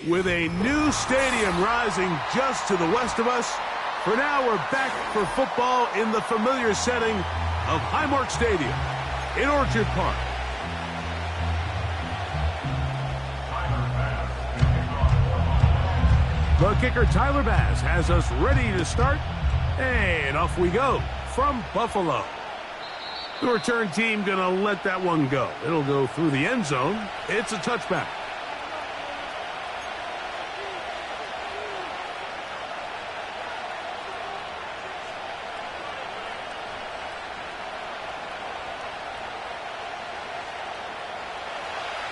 With a new stadium rising just to the west of us, for now we're back for football in the familiar setting of Highmark Stadium in Orchard Park. The kicker, Tyler Bass, has us ready to start, and off we go from Buffalo. The return team gonna let that one go. It'll go through the end zone. It's a touchback.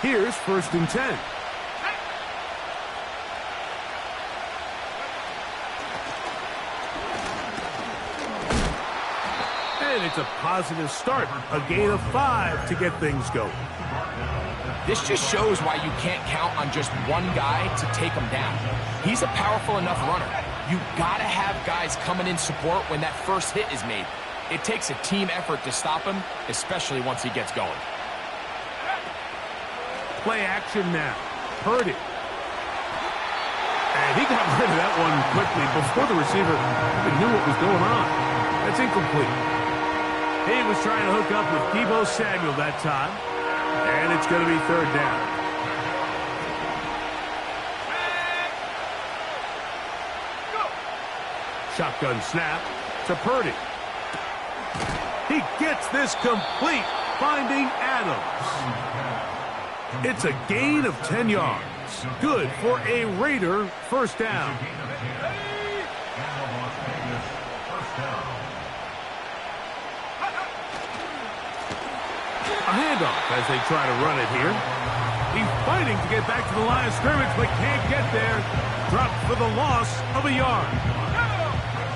Here's 1st and 10. And it's a positive start. A gain of 5 to get things going. This just shows why you can't count on just one guy to take him down. He's a powerful enough runner. You gotta have guys coming in support when that first hit is made. It takes a team effort to stop him, especially once he gets going. Play action now. Purdy. And he got rid of that one quickly before the receiver even knew what was going on. That's incomplete. He was trying to hook up with Deebo Samuel that time. And it's going to be 3rd down. Shotgun snap to Purdy. He gets this complete, finding Adams. It's a gain of 10 yards. Good for a Raider 1st down. A handoff as they try to run it here. He's fighting to get back to the line of scrimmage, but can't get there. Dropped for the loss of a yard.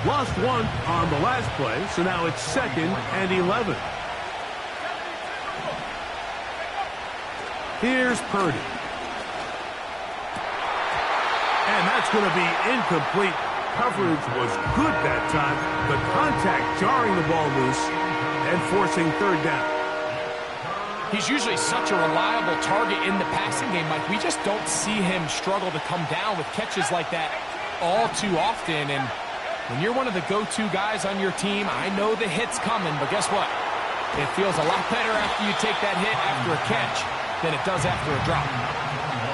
Lost 1 on the last play, so now it's 2nd and 11. Here's Purdy. And that's going to be incomplete. Coverage was good that time. The contact jarring the ball loose and forcing 3rd down. He's usually such a reliable target in the passing game, Mike. We just don't see him struggle to come down with catches like that all too often. And when you're one of the go-to guys on your team, I know the hit's coming, but guess what? It feels a lot better after you take that hit after a catch than it does after a drop.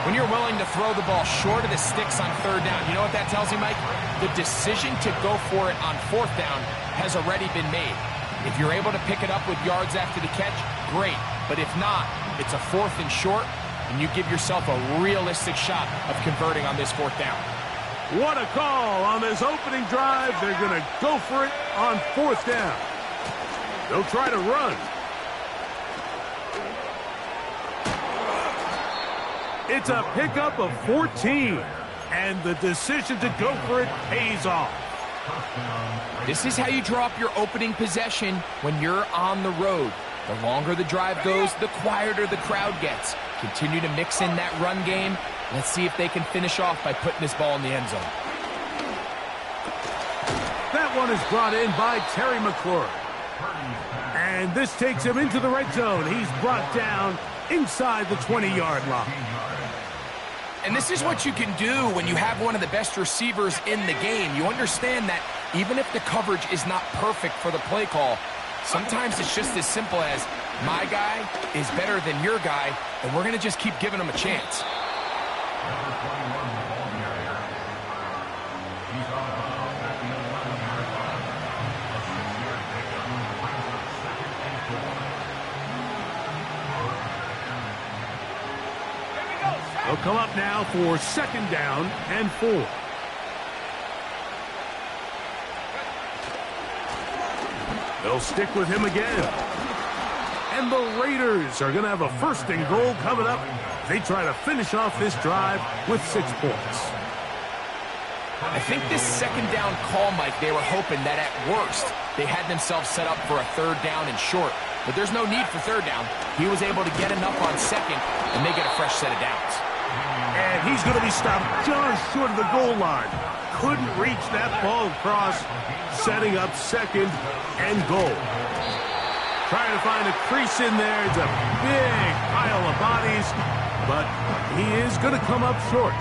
When you're willing to throw the ball short of the sticks on 3rd down, you know what that tells you, Mike? The decision to go for it on 4th down has already been made. If you're able to pick it up with yards after the catch, great. But if not, it's a 4th and short, and you give yourself a realistic shot of converting on this 4th down. What a call on this opening drive. They're going to go for it on 4th down. They'll try to run. It's a pickup of 14, and the decision to go for it pays off. This is how you draw up your opening possession when you're on the road. The longer the drive goes, the quieter the crowd gets. Continue to mix in that run game. Let's see if they can finish off by putting this ball in the end zone. That one is brought in by Terry McLaurin. And this takes him into the red zone. He's brought down inside the 20-yard line. And this is what you can do when you have one of the best receivers in the game. You understand that even if the coverage is not perfect for the play call, sometimes it's just as simple as my guy is better than your guy, and we're going to just keep giving him a chance. They'll come up now for 2nd down and 4. They'll stick with him again. And the Raiders are going to have a 1st and goal coming up. They try to finish off this drive with 6 points. I think this 2nd down call, Mike, they were hoping that at worst they had themselves set up for a 3rd down and short. but there's no need for third down. He was able to get enough on second, and they get a fresh set of downs. And he's going to be stopped just short of the goal line. Couldn't reach that ball across, setting up second and goal. Trying to find a crease in there. It's a big pile of bodies, but he is going to come up short.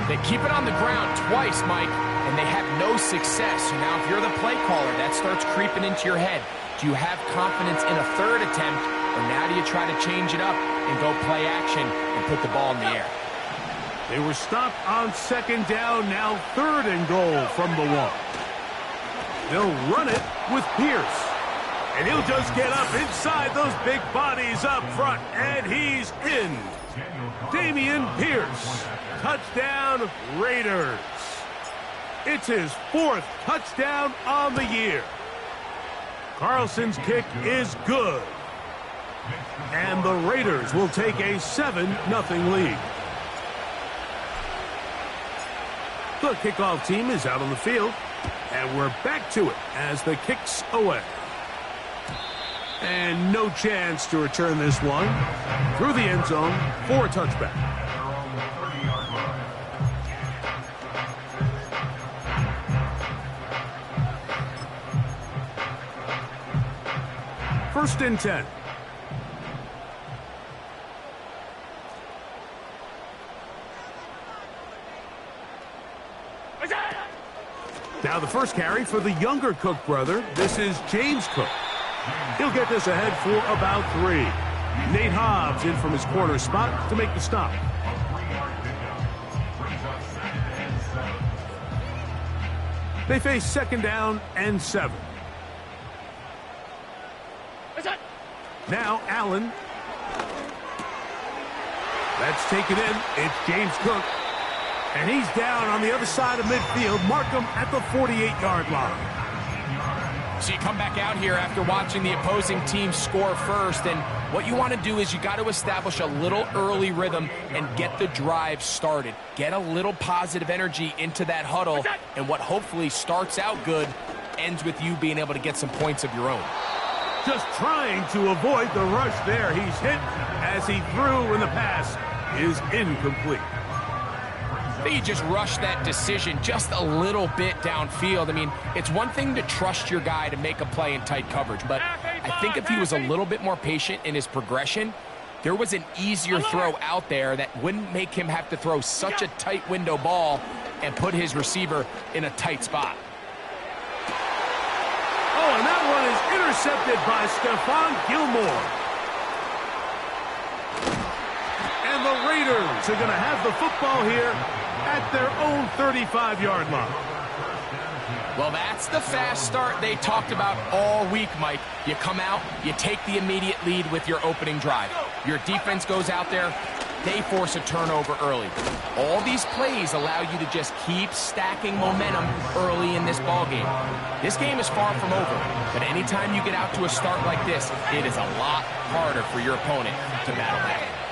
They keep it on the ground twice, Mike, and they have no success. So now if you're the play caller, that starts creeping into your head. Do you have confidence in a third attempt, or now do you try to change it up and go play action and put the ball in the air? They were stopped on second down, now third and goal from the one. They'll run it with Pierce. And he'll just get up inside those big bodies up front, and he's in. Dameon Pierce. Touchdown, Raiders. It's his fourth touchdown on the year. Carlson's kick is good. And the Raiders will take a 7-0 lead. The kickoff team is out on the field, and we're back to it as the kick's away. And no chance to return this one through the end zone for a touchback. First and 10. Now the first carry for the younger Cook brother. This is James Cook. He'll get this ahead for about 3. Nate Hobbs in from his corner spot to make the stop. They face second down and 7. Now Allen. Let's take it in. It's James Cook. And he's down on the other side of midfield. Mark him at the 48-yard line. So you come back out here after watching the opposing team score first, and what you want to do is you got to establish a little early rhythm and get the drive started. Get a little positive energy into that huddle, and what hopefully starts out good ends with you being able to get some points of your own. Just trying to avoid the rush there. He's hit as he threw, and the pass is incomplete. You just rush that decision just a little bit downfield. I mean, it's one thing to trust your guy to make a play in tight coverage, but I think if he was a little bit more patient in his progression, there was an easier throw out there that wouldn't make him have to throw such a tight window ball and put his receiver in a tight spot. Oh, and that one is intercepted by Stephon Gilmore. And the Raiders are going to have the football here at their own 35-yard line. Well, that's the fast start they talked about all week, Mike. You come out, you take the immediate lead with your opening drive. Your defense goes out there, they force a turnover early. All these plays allow you to just keep stacking momentum early in this ballgame. This game is far from over, but anytime you get out to a start like this, it is a lot harder for your opponent to battle back.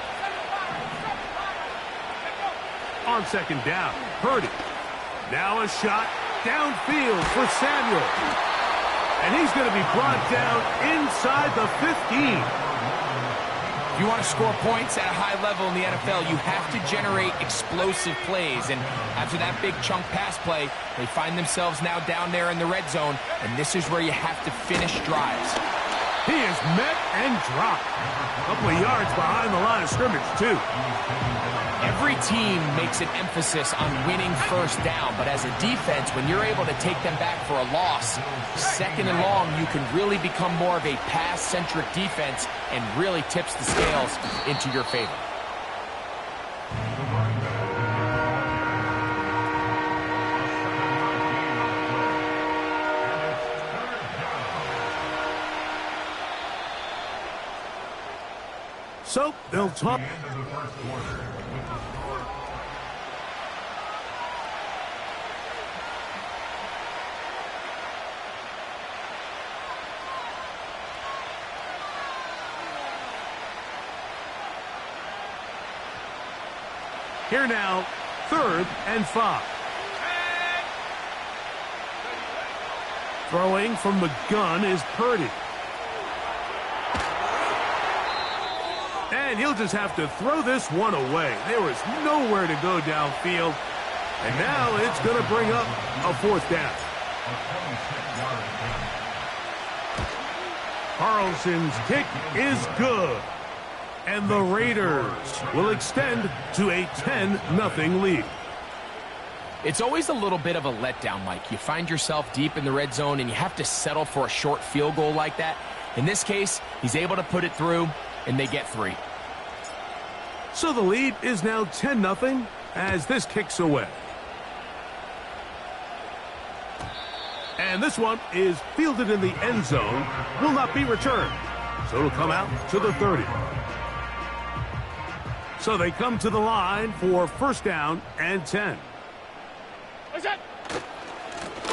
On second down, Purdy. Now a shot downfield for Samuel. And he's going to be brought down inside the 15. If you want to score points at a high level in the NFL, you have to generate explosive plays. And after that big chunk pass play, they find themselves now down there in the red zone, and this is where you have to finish drives. He is met and dropped. A couple of yards behind the line of scrimmage, too. Every team makes an emphasis on winning first down, but as a defense, when you're able to take them back for a loss, second and long, you can really become more of a pass-centric defense and really tips the scales into your favor. So they'll talk. Here now, 3rd and 5. Throwing from the gun is Purdy. And he'll just have to throw this one away. There is nowhere to go downfield. And now it's going to bring up a fourth down. Carlson's kick is good. And the Raiders will extend to a 10-0 lead. It's always a little bit of a letdown, Mike. You find yourself deep in the red zone and you have to settle for a short field goal like that. In this case, he's able to put it through, and they get 3. So the lead is now 10-0 as this kicks away. And this one is fielded in the end zone, will not be returned. So it'll come out to the 30. So they come to the line for first down and 10.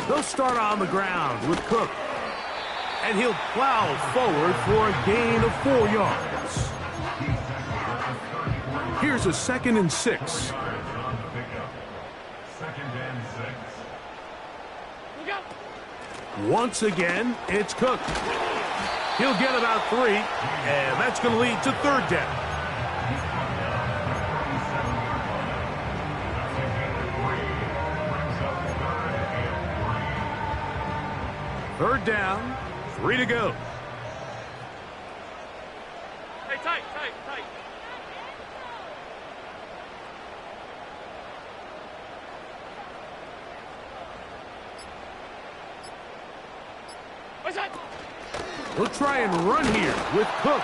They'll start on the ground with Cook. And he'll plow forward for a gain of 4 yards. Here's a 2nd and 6. Once again, it's Cook. He'll get about 3, and that's going to lead to third down. Third down, 3 to go. Hey, tight. What's that? We'll try and run here with Cook.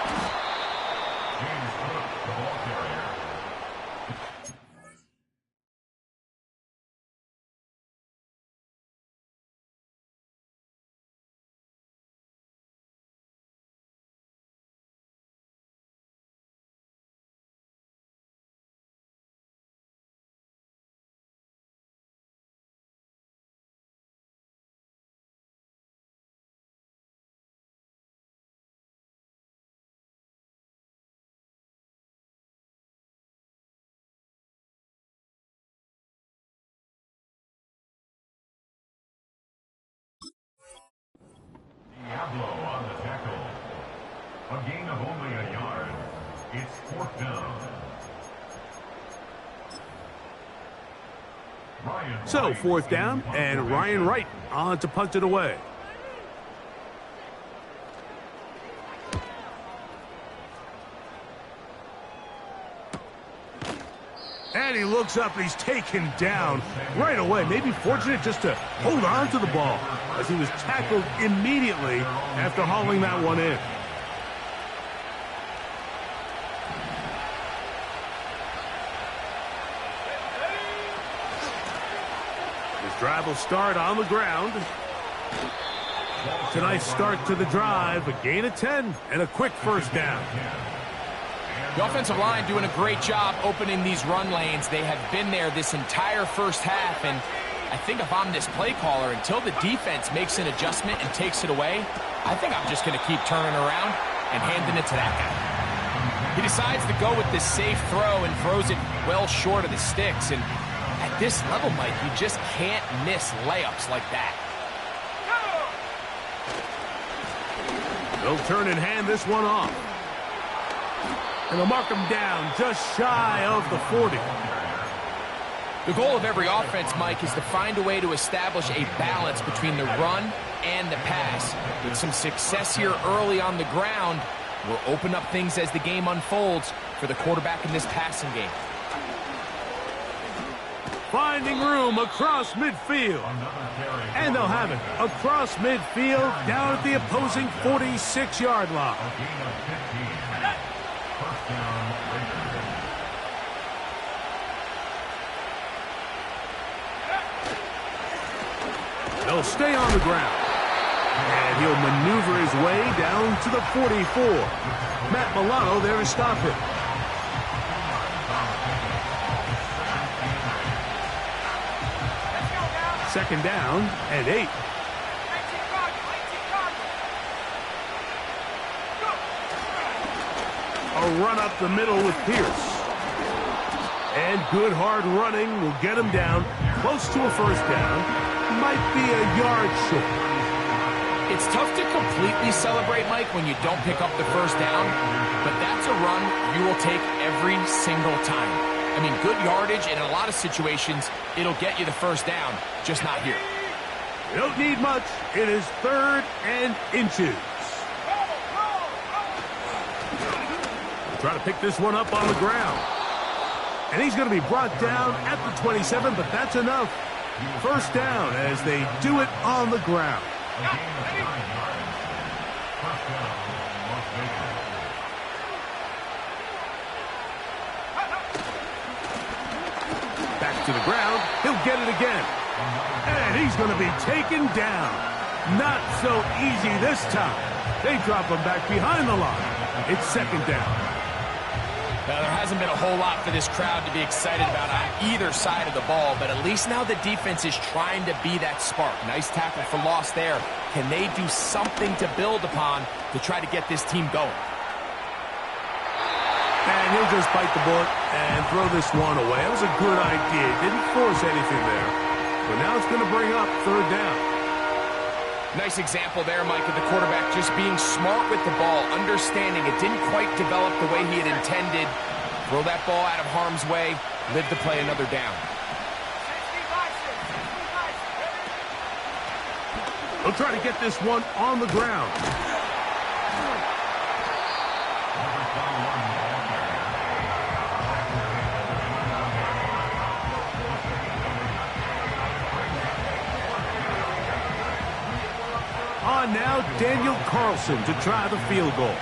On the tackle. A gain of only a yard. It's 4th down. So 4th down, and Ryan Wright on to punt it away. And he looks up and he's taken down right away. Maybe fortunate just to hold on to the ball as he was tackled immediately after hauling that one in. His drive will start on the ground. Tonight's start to the drive, a gain of 10 and a quick first down. The offensive line doing a great job opening these run lanes. They have been there this entire first half, and I think if I'm this play caller, until the defense makes an adjustment and takes it away, I think I'm just going to keep turning around and handing it to that guy. He decides to go with this safe throw and throws it well short of the sticks, and at this level, Mike, you just can't miss layups like that. They'll turn and hand this one off. And they'll mark him down just shy of the 40. The goal of every offense, Mike, is to find a way to establish a balance between the run and the pass. With some success here early on the ground, will open up things as the game unfolds for the quarterback in this passing game. Finding room across midfield. And they'll have it across midfield down at the opposing 46-yard line. They'll stay on the ground. And he'll maneuver his way down to the 44. Matt Milano there to stop it. Second down and 8. A run up the middle with Pierce. And good hard running will get him down close to a first down. Might be a yard short. It's tough to completely celebrate, Mike, when you don't pick up the first down, but that's a run you will take every single time. I mean, good yardage, and in a lot of situations, it'll get you the first down, just not here. You don't need much. It is 3rd and inches. Try to pick this one up on the ground. And he's going to be brought down at the 27, but that's enough. First down as they do it on the ground. Back to the ground. He'll get it again. And he's going to be taken down. Not so easy this time. They drop him back behind the line. It's 2nd down. Now, there hasn't been a whole lot for this crowd to be excited about on either side of the ball, but at least now the defense is trying to be that spark. Nice tackle for loss there. Can they do something to build upon to try to get this team going? And he'll just bite the bullet and throw this one away. That was a good idea. Didn't force anything there. But now it's going to bring up 3rd down. Nice example there, Mike, of the quarterback just being smart with the ball, understanding it didn't quite develop the way he had intended. Throw that ball out of harm's way, live to play another down. He'll try to get this one on the ground. On now, Daniel Carlson to try the field goal.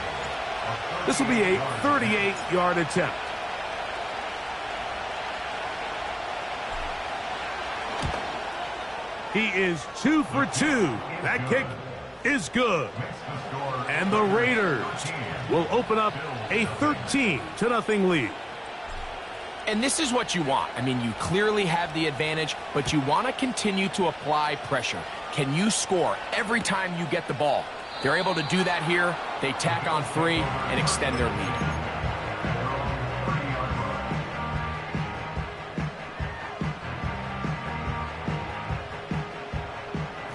This will be a 38-yard attempt. He is 2 for 2. That kick is good. And the Raiders will open up a 13-0 lead. And this is what you want. I mean, you clearly have the advantage, but you want to continue to apply pressure. Can you score every time you get the ball? They're able to do that here. They tack on 3 and extend their lead.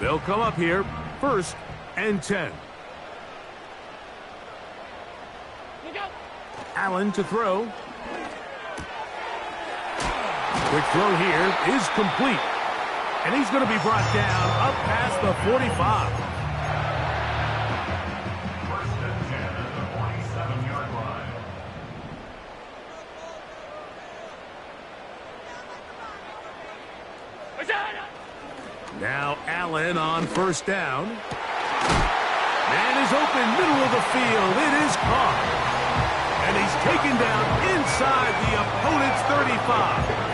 They'll come up here, 1st and 10. Allen to throw. Quick throw here is complete. And he's going to be brought down up past the 45. 1st and 10 at the 47-yard line. Now Allen on 1st down. Man is open, middle of the field. It is caught. And he's taken down inside the opponent's 35.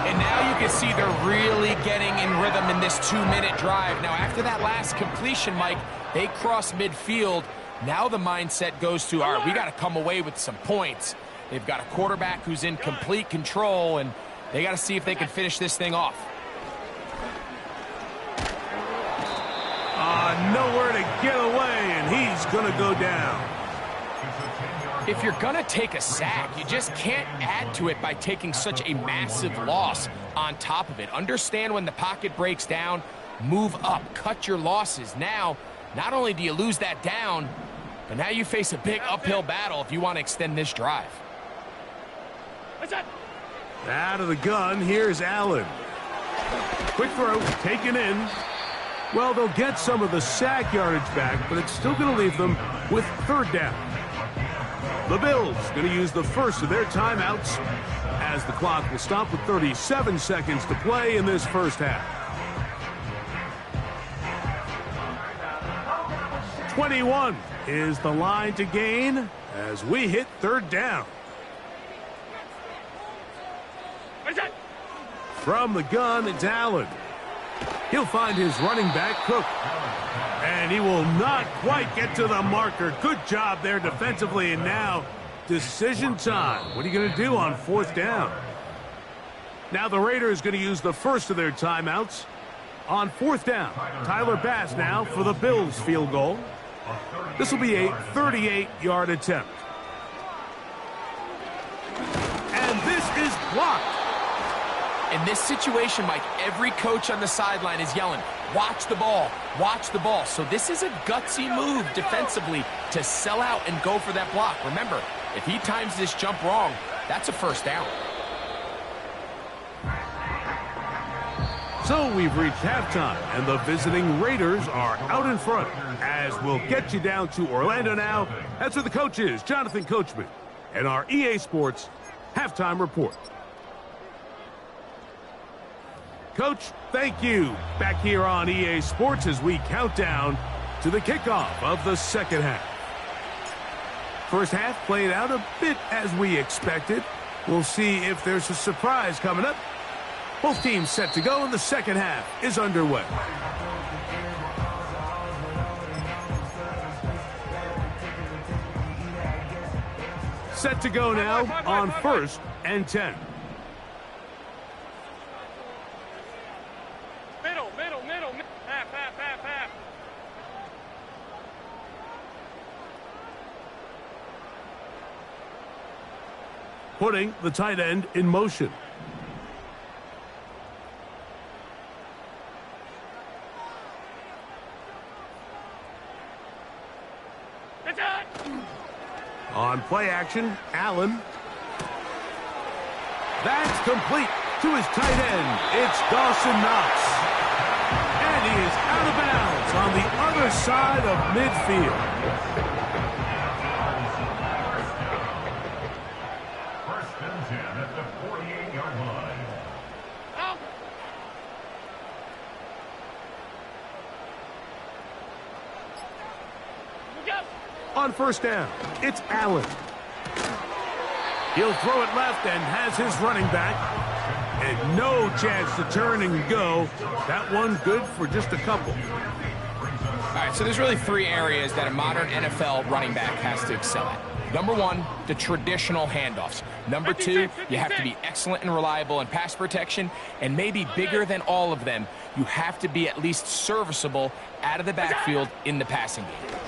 And now you can see they're really getting in rhythm in this 2-minute drive. Now, after that last completion, Mike, they cross midfield. Now the mindset goes to, all right, we got to come away with some points. They've got a quarterback who's in complete control, and they got to see if they can finish this thing off. Nowhere to get away, and he's going to go down. If you're going to take a sack, you just can't add to it by taking such a massive loss on top of it. Understand when the pocket breaks down, move up, cut your losses. Now, not only do you lose that down, but now you face a big uphill battle if you want to extend this drive. Out of the gun, here's Allen. Quick throw, taken in. Well, they'll get some of the sack yardage back, but it's still going to leave them with 3rd down. The Bills going to use the first of their timeouts as the clock will stop with 37 seconds to play in this first half. 21 is the line to gain as we hit 3rd down. From the gun, it's Allen. He'll find his running back, Cook. And he will not quite get to the marker. Good job there defensively. And now, decision time. What are you going to do on 4th down? Now the Raiders going to use the first of their timeouts on 4th down. Tyler Bass now for the Bills field goal. This will be a 38-yard attempt. And this is blocked. In this situation, Mike, every coach on the sideline is yelling, Watch the ball. Watch the ball. So this is a gutsy move defensively to sell out and go for that block. Remember, if he times this jump wrong, that's a first down. So we've reached halftime, and the visiting Raiders are out in front. As we'll get you down to Orlando now, that's where the coach is, Jonathan Coachman, and our EA Sports halftime report. Coach, thank you. Back here on EA Sports as we count down to the kickoff of the second half. First half played out a bit as we expected. We'll see if there's a surprise coming up. Both teams set to go, and the second half is underway. Set to go now on 1st and 10. Middle. Half. Putting the tight end in motion. On play action, Allen. That's complete to his tight end. It's Dawson Knox. And he is out of bounds on the other side of midfield. First and 10 at the 48-yard line. On first down, it's Allen. He'll throw it left and has his running back. And no chance to turn and go. That one good for just a couple. All right, so there's really three areas that a modern NFL running back has to excel at. Number one, the traditional handoffs. Number two, you have to be excellent and reliable in pass protection. And maybe bigger than all of them, you have to be at least serviceable out of the backfield in the passing game.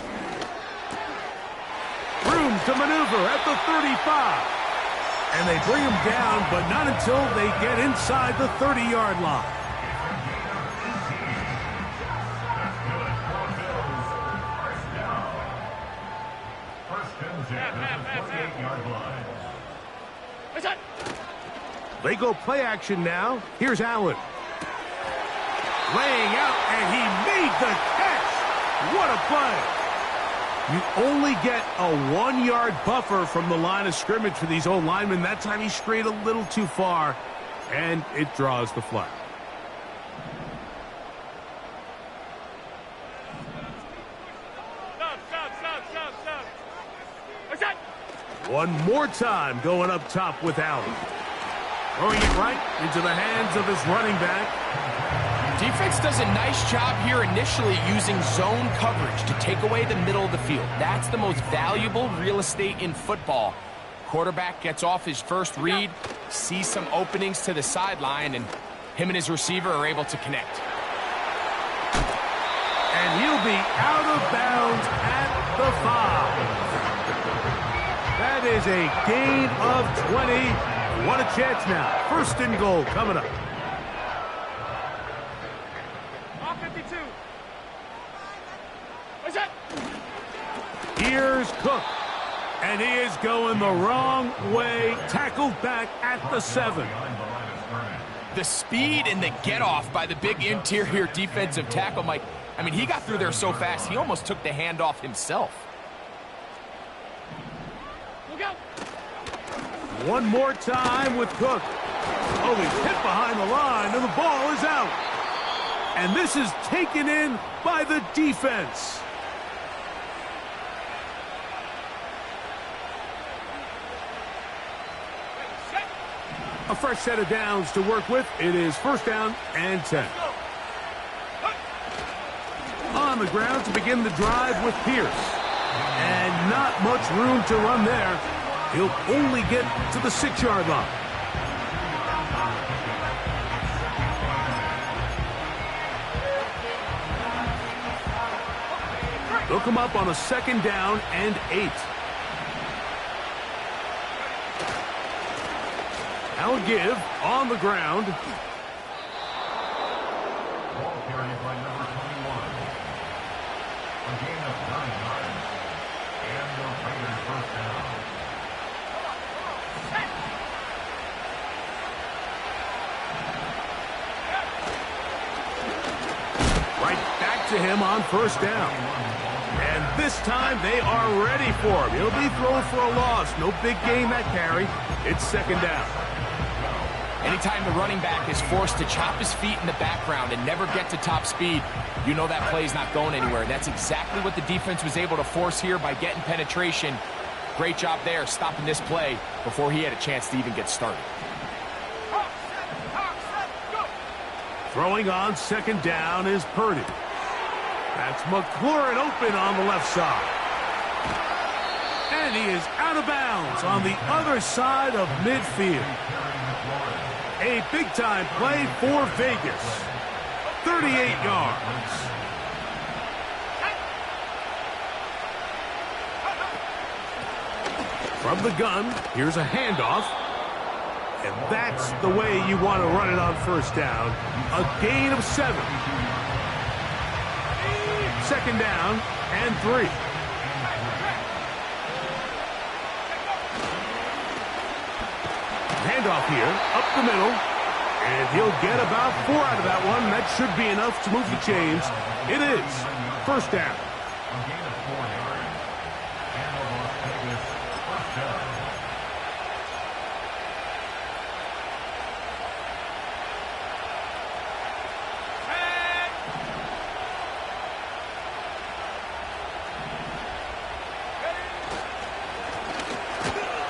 Room to maneuver at the 35. And they bring him down, but not until they get inside the 30-yard line. They go play action now. Here's Allen. Laying out, and he made the catch. What a play. You only get a 1-yard buffer from the line of scrimmage for these old linemen. That time he strayed a little too far, and it draws the flag. Stop. One more time going up top with Allen. Throwing it right into the hands of his running back. Defense does a nice job here initially using zone coverage to take away the middle of the field. That's the most valuable real estate in football. Quarterback gets off his first read, sees some openings to the sideline, and him and his receiver are able to connect. And he'll be out of bounds at the 5. That is a gain of 20. What a chance now. 1st and goal coming up. 52. What's that? Here's Cook. And he is going the wrong way. Tackled back at the 7. The speed and the get-off by the big interior defensive tackle, Mike. I mean, he got through there so fast, he almost took the handoff himself. Look out. One more time with Cook. Oh, he's hit behind the line, and the ball is out. And this is taken in by the defense. A fresh set of downs to work with. It is 1st down and 10. On the ground to begin the drive with Pierce. And not much room to run there. He'll only get to the 6-yard line. They'll come up on a 2nd down and 8. I'll give on the ground. Ball carried by number first down. Right back to him on first down. And this time they are ready for him. He'll be thrown for a loss. No big gain that carry. It's second down. Anytime the running back is forced to chop his feet in the background and never get to top speed, you know that play's not going anywhere. That's exactly what the defense was able to force here by getting penetration. Great job there, stopping this play before he had a chance to even get started. Throwing on second down is Purdy. That's McLaurin open on the left side. And he is out of bounds on the other side of midfield. A big-time play for Vegas. 38 yards. From the gun, here's a handoff. And that's the way you want to run it on first down. A gain of 7. Second down and 3. Handoff here, up the middle. And he'll get about 4 out of that one. That should be enough to move the chains. It is first down. A gain of 4 yards. And the Las Vegas first down.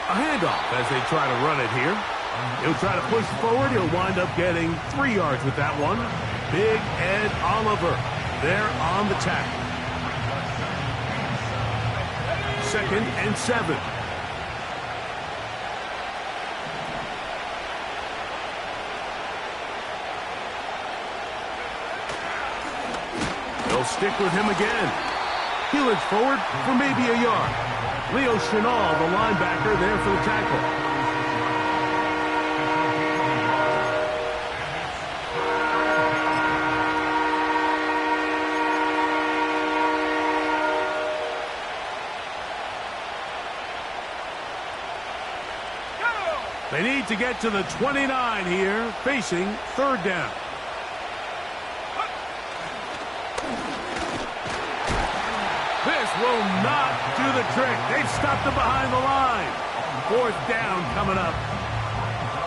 A handoff as they try to run it here. He'll try to push forward. He'll wind up getting 3 yards with that one. Big Ed Oliver there on the tackle. Second and 7. They'll stick with him again. He looks forward for maybe a yard. Leo Chenal, the linebacker, there for the tackle. They need to get to the 29 here, facing third down. This will not do the trick. They've stopped him behind the line. Fourth down coming up.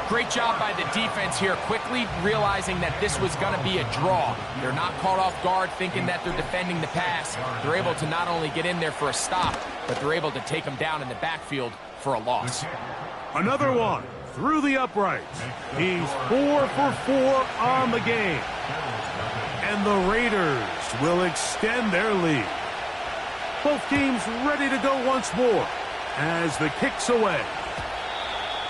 Great job by the defense here, quickly realizing that this was going to be a draw. They're not caught off guard thinking that they're defending the pass. They're able to not only get in there for a stop, but they're able to take them down in the backfield for a loss. Another one through the uprights. He's 4 for 4 on the game. And the Raiders will extend their lead. Both teams ready to go once more as the kick's away.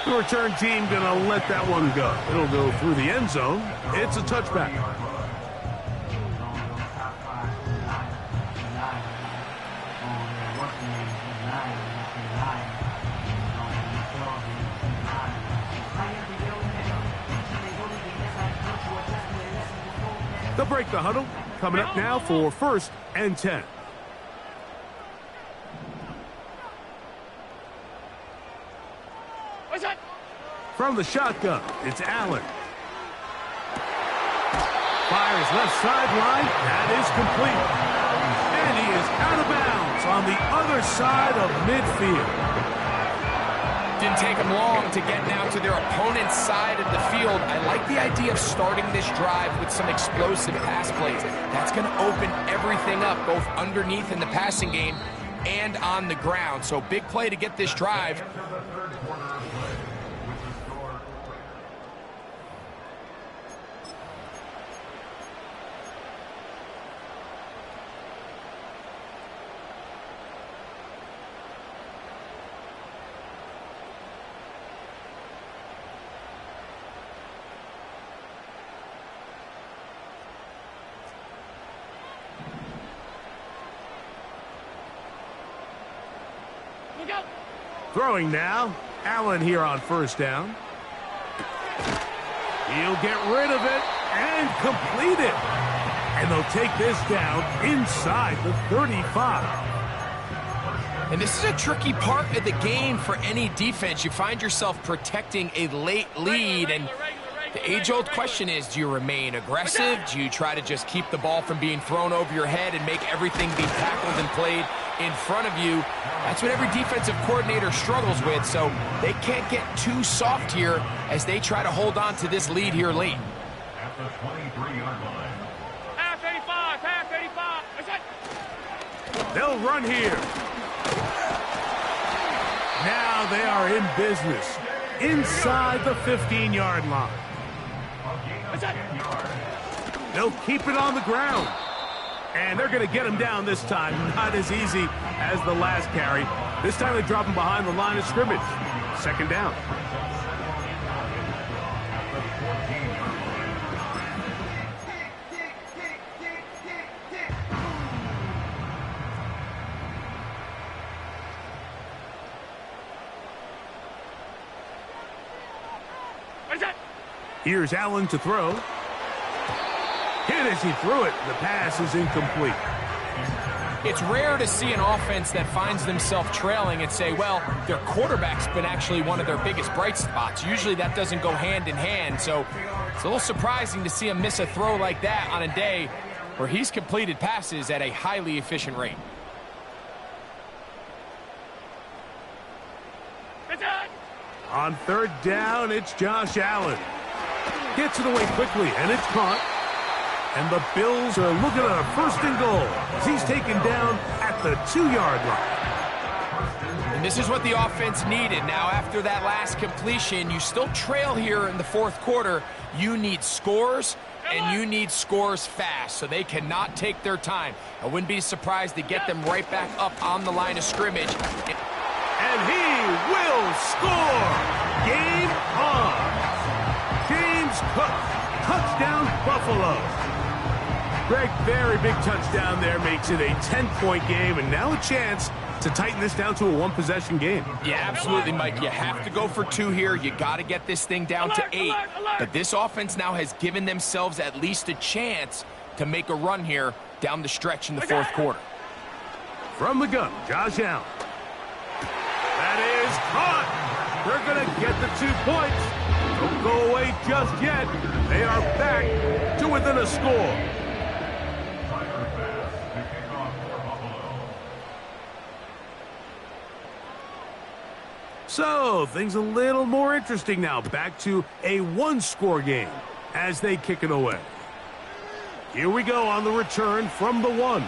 The return team going to let that one go. It'll go through the end zone. It's a touchback. They'll break the huddle. Coming up now for first and 10. From the shotgun, it's Allen. Fires left sideline. That is complete. And he is out of bounds on the other side of midfield. Didn't take them long to get now to their opponent's side of the field. I like the idea of starting this drive with some explosive pass plays. That's going to open everything up, both underneath in the passing game and on the ground. So big play to get this drive. Throwing now, Allen here on first down. He'll get rid of it and complete it. And they'll take this down inside the 35. And this is a tricky part of the game for any defense. You find yourself protecting a late lead, and the age-old question is, do you remain aggressive? Do you try to just keep the ball from being thrown over your head and make everything be tackled and played in front of you? That's what every defensive coordinator struggles with, so they can't get too soft here as they try to hold on to this lead here late. At the 23-yard line. Half 85, half 85. They'll run here. Now they are in business inside the 15-yard line. They'll keep it on the ground. And they're going to get him down this time. Not as easy as the last carry. This time they drop him behind the line of scrimmage. Second down. Here's Allen to throw. Hit as he threw it. The pass is incomplete. It's rare to see an offense that finds themselves trailing and say, well, their quarterback's been actually one of their biggest bright spots. Usually that doesn't go hand in hand, so it's a little surprising to see him miss a throw like that on a day where he's completed passes at a highly efficient rate. On third down, it's Josh Allen. Gets it away quickly, and it's caught. And the Bills are looking at a first and goal as he's taken down at the 2-yard line. And this is what the offense needed. Now, after that last completion, you still trail here in the fourth quarter. You need scores, and you need scores fast, so they cannot take their time. I wouldn't be surprised to get them right back up on the line of scrimmage. And he will score! Game on! James Cook, touchdown Buffalo. Greg, very big touchdown there, makes it a 10-point game, and now a chance to tighten this down to a one-possession game. Yeah, absolutely, Mike. You have to go for 2 here. You got to get this thing down to 8. But this offense now has given themselves at least a chance to make a run here down the stretch in the fourth quarter. From the gun, Josh Allen. That is caught. They're going to get the 2 points. Don't go away just yet. They are back to within a score. So, things a little more interesting now. Back to a 1-score game as they kick it away. Here we go on the return from the 1.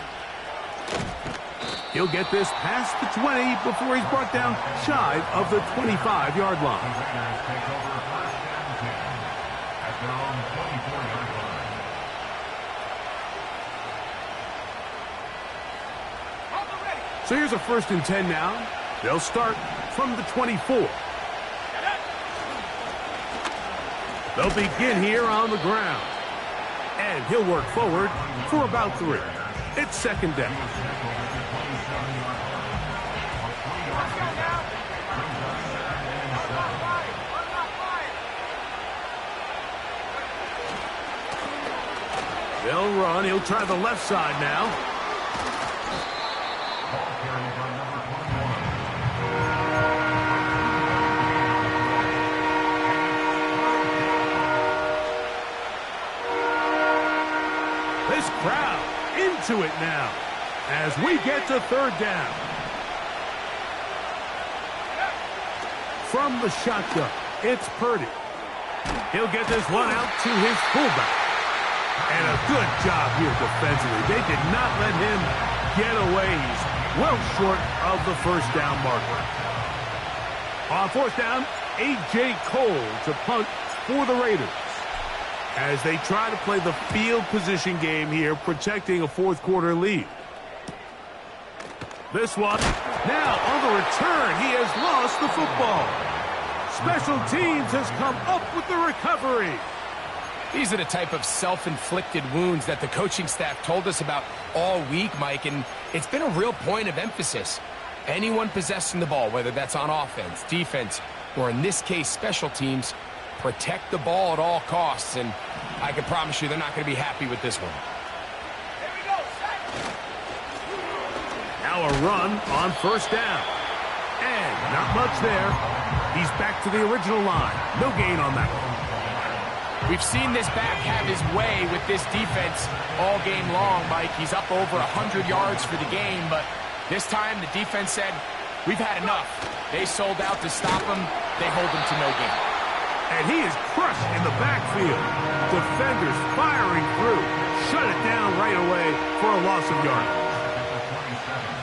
He'll get this past the 20 before he's brought down shy of the 25-yard line. So here's a 1st and 10 now. They'll start from the 24. They'll begin here on the ground. And he'll work forward for about 3. It's second down. They'll run. He'll try the left side now. This crowd into it now as we get to third down. From the shotgun, it's Purdy. He'll get this one out to his fullback. And a good job here defensively. They did not let him get away. He's well short of the first down marker. On fourth down, A.J. Cole to punt for the Raiders as they try to play the field position game here, protecting a fourth quarter lead. This one, now on the return, he has lost the football. Special teams has come up with the recovery. These are the type of self-inflicted wounds that the coaching staff told us about all week, Mike, and it's been a real point of emphasis. Anyone possessing the ball, whether that's on offense, defense, or in this case, special teams, protect the ball at all costs, and I can promise you they're not going to be happy with this one. Now a run on first down. And not much there. He's back to the original line. No gain on that one. We've seen this back have his way with this defense all game long, Mike. He's up over 100 yards for the game, but this time the defense said, we've had enough. They sold out to stop him. They hold him to no gain. And he is crushed in the backfield. Defenders firing through. Shut it down right away for a loss of yardage.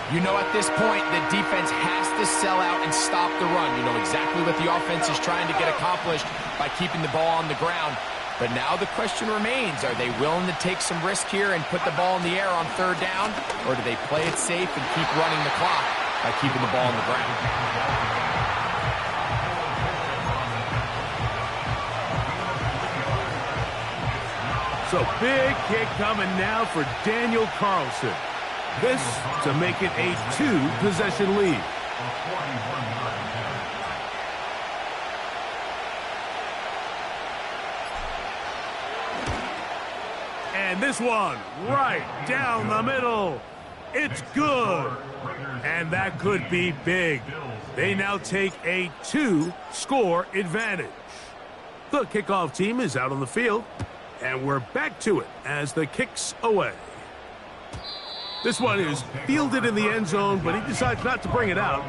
You know at this point, the defense has to sell out and stop the run. You know exactly what the offense is trying to get accomplished by keeping the ball on the ground. But now the question remains, are they willing to take some risk here and put the ball in the air on third down? Or do they play it safe and keep running the clock by keeping the ball on the ground? So big kick coming now for Daniel Carlson. This to make it a 2-possession lead. And this one right down the middle. It's good. And that could be big. They now take a 2-score advantage. The kickoff team is out on the field. And we're back to it as the kick's away. This one is fielded in the end zone, but he decides not to bring it out.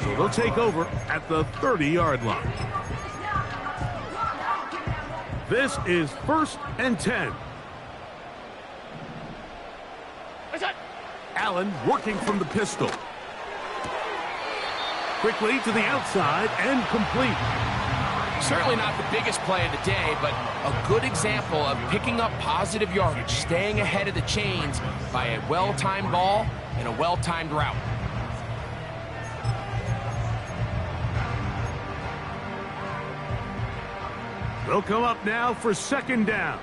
So they'll take over at the 30-yard line. This is 1st and 10. Allen working from the pistol. Quickly to the outside and complete. Certainly not the biggest play of the day, but a good example of picking up positive yardage, staying ahead of the chains by a well-timed ball and a well-timed route. They'll come up now for 2nd down.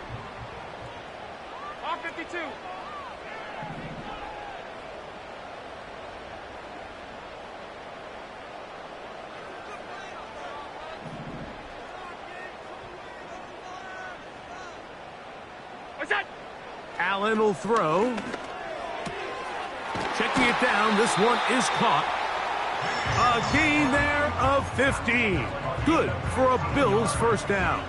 R52. Allen will throw. Checking it down. This one is caught. A gain there of 15. Good for a Bills 1st down.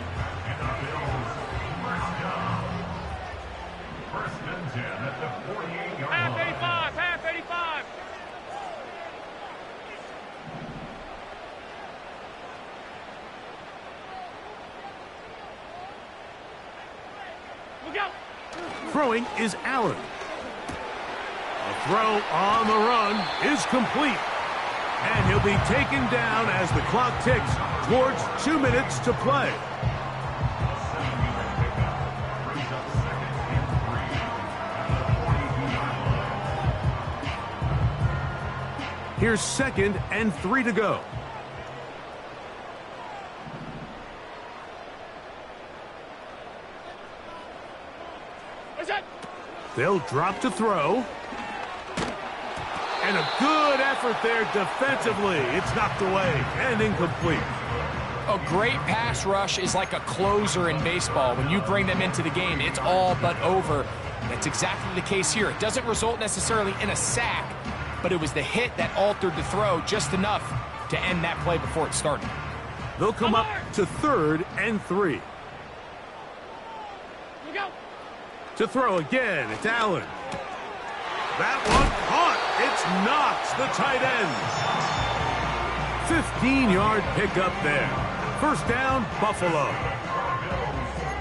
Half 85, half 85. Look out. Throwing is Allen. A throw on the run is complete. And he'll be taken down as the clock ticks towards 2 minutes to play. Here's 2nd and 3 to go. They'll drop to throw. And a good effort there defensively. It's knocked away and incomplete. A great pass rush is like a closer in baseball. When you bring them into the game, it's all but over. That's exactly the case here. It doesn't result necessarily in a sack, but it was the hit that altered the throw just enough to end that play before it started. They'll come up to 3rd and 3. To throw again, it's Allen. That one caught. It's Knox, the tight end. 15-yard pickup there. 1st down, Buffalo.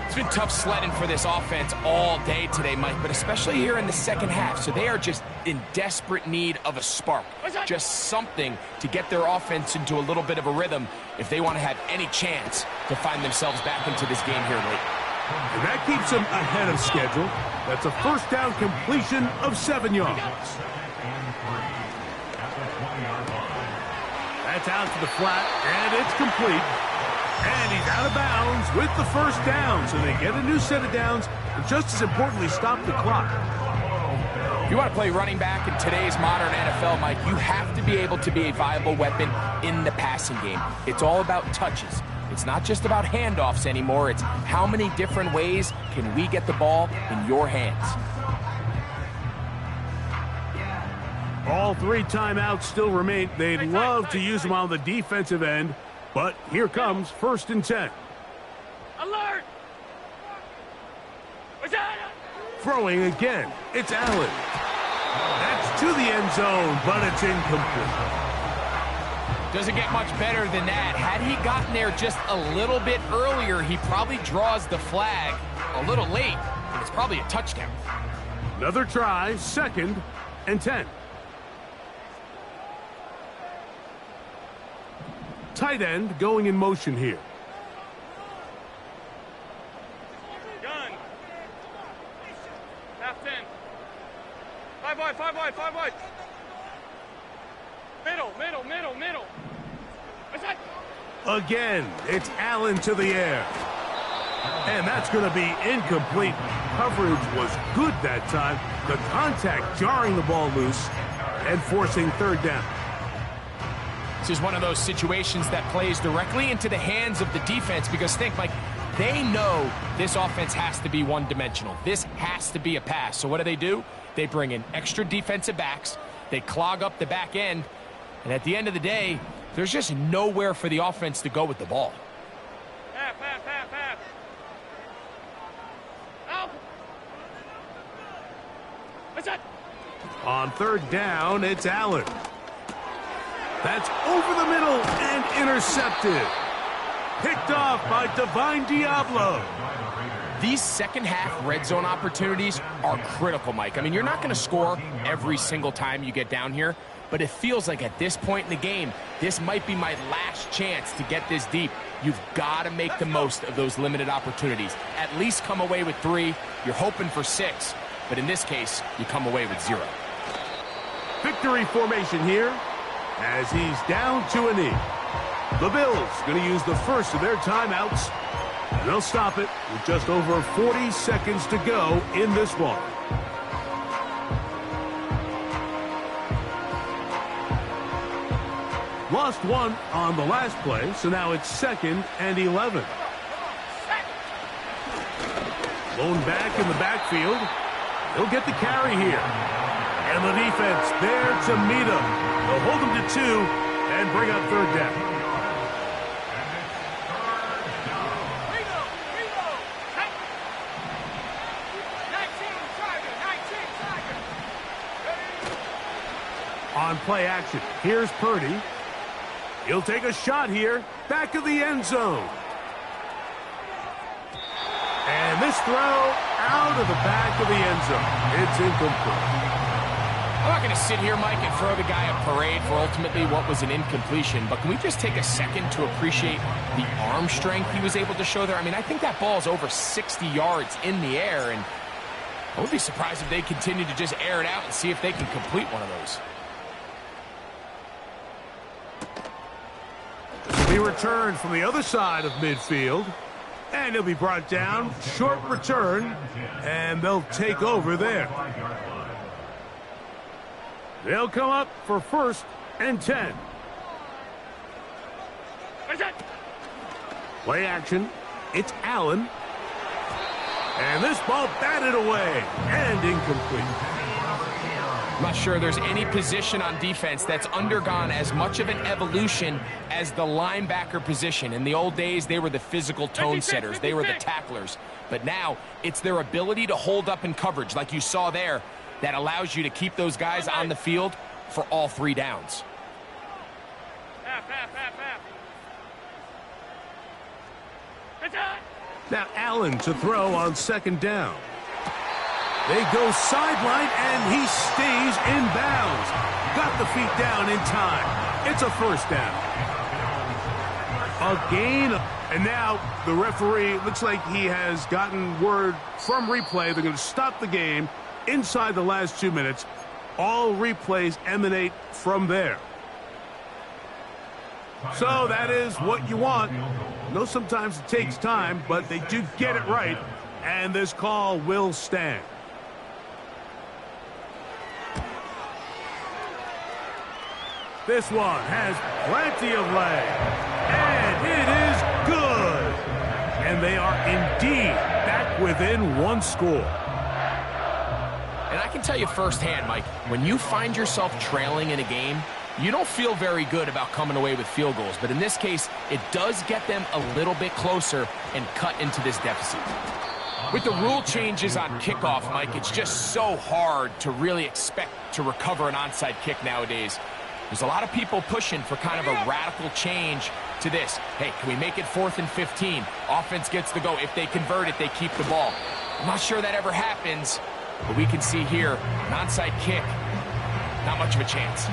It's been tough sledding for this offense all day today, Mike, but especially here in the second half. So they are just in desperate need of a spark. Just something to get their offense into a little bit of a rhythm if they want to have any chance to find themselves back into this game here late. And that keeps them ahead of schedule. That's a 1st down completion of 7 yards. That's out to the flat, and it's complete. And he's out of bounds with the 1st down. So they get a new set of downs, and just as importantly, stop the clock. If you want to play running back in today's modern NFL, Mike, you have to be able to be a viable weapon in the passing game. It's all about touches. It's not just about handoffs anymore. It's how many different ways can we get the ball in your hands. All 3 timeouts still remain. They'd love to use them on the defensive end, but here comes 1st and 10. Alert! Throwing again. It's Allen. That's to the end zone, but it's incomplete. Doesn't get much better than that. Had he gotten there just a little bit earlier, he probably draws the flag a little late, and it's probably a touchdown. Another try, 2nd and 10. Tight end going in motion here. Gun. Half 10. 5 wide, 5 wide, 5 wide. Middle. What's that? Again, it's Allen to the air. And that's going to be incomplete. Coverage was good that time. The contact jarring the ball loose and forcing 3rd down. This is one of those situations that plays directly into the hands of the defense because think, Mike, they know this offense has to be one-dimensional. This has to be a pass. So what do? They bring in extra defensive backs. They clog up the back end. And at the end of the day, there's just nowhere for the offense to go with the ball. Half. Out. What's that? On 3rd down, it's Allen. That's over the middle and intercepted. Picked off by Divine Diablo. These second-half red zone opportunities are critical, Mike. I mean, you're not going to score every single time you get down here, but it feels like at this point in the game, this might be my last chance to get this deep. You've got to make the most of those limited opportunities. At least come away with 3. You're hoping for 6, but in this case, you come away with 0. Victory formation here as he's down to a knee. The Bills going to use the first of their timeouts, and they'll stop it with just over 40 seconds to go in this one. Lost 1 on the last play, so now it's 2nd and 11. Blown back in the backfield. He'll get the carry here. And the defense there to meet him. They'll hold him to 2 and bring up 3rd down. On play action, here's Purdy. He'll take a shot here, back of the end zone. And this throw out of the back of the end zone. It's incomplete. I'm not going to sit here, Mike, and throw the guy a parade for ultimately what was an incompletion, but can we just take a second to appreciate the arm strength he was able to show there? I mean, I think that ball is over 60 yards in the air, and I would be surprised if they continue to just air it out and see if they can complete one of those. He returned from the other side of midfield, and he'll be brought down. Short return, and they'll take over there. They'll come up for 1st and 10. Play action. It's Allen. And this ball batted away and incomplete. I'm not sure there's any position on defense that's undergone as much of an evolution as the linebacker position. In the old days, they were the physical tone setters. They were the tacklers. But now, it's their ability to hold up in coverage, like you saw there, that allows you to keep those guys on the field for all 3 downs. Now Allen to throw on 2nd down. They go sideline, and he stays in bounds. Got the feet down in time. It's a 1st down. A gain. And now the referee looks like he has gotten word from replay. They're going to stop the game inside the last 2 minutes. All replays emanate from there. So that is what you want. I know sometimes it takes time, but they do get it right. And this call will stand. This one has plenty of leg, and it is good. And they are indeed back within 1 score. And I can tell you firsthand, Mike, when you find yourself trailing in a game, you don't feel very good about coming away with field goals. But in this case, it does get them a little bit closer and cut into this deficit. With the rule changes on kickoff, Mike, it's just so hard to really expect to recover an onside kick nowadays. There's a lot of people pushing for kind of a radical change to this. Hey, can we make it 4th and 15? Offense gets the go. If they convert it, they keep the ball. I'm not sure that ever happens, but we can see here, an onside kick, not much of a chance.